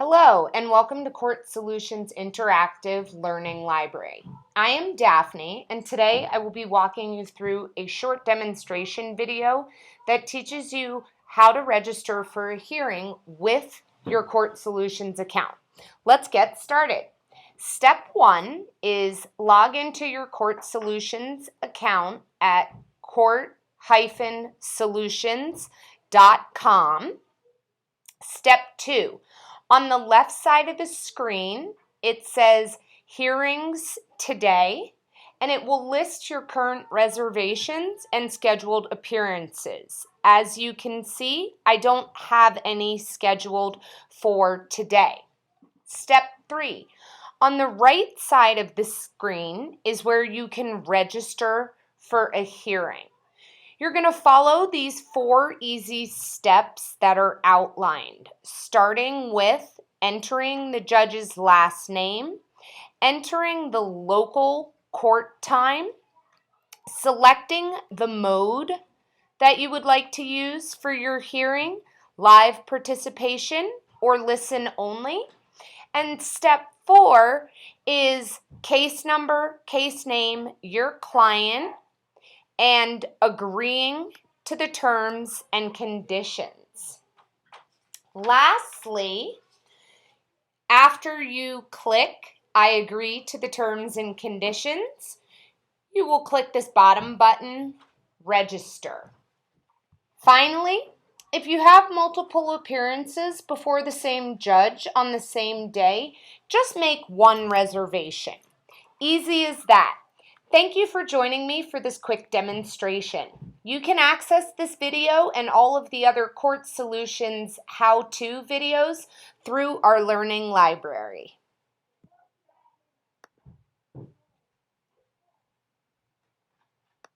Hello, and welcome to CourtSolutions Interactive Learning Library. I am Daphne, and today I will be walking you through a short demonstration video that teaches you how to register for a hearing with your CourtSolutions account. Let's get started. Step 1 is log into your CourtSolutions account at court-solutions.com. Step 2. On the left side of the screen, it says Hearings Today, and it will list your current reservations and scheduled appearances. As you can see, I don't have any scheduled for today. Step 3. On the right side of the screen is where you can register for a hearing. You're going to follow these 4 easy steps that are outlined, starting with entering the judge's last name, entering the local court time, selecting the mode that you would like to use for your hearing, live participation or listen only. And step 4 is case number, case name, your client, and agreeing to the terms and conditions. Lastly, after you click I agree to the terms and conditions, you will click this bottom button, register. Finally, if you have multiple appearances before the same judge on the same day, just make one reservation. Easy as that. Thank you for joining me for this quick demonstration. You can access this video and all of the other CourtSolutions how-to videos through our learning library.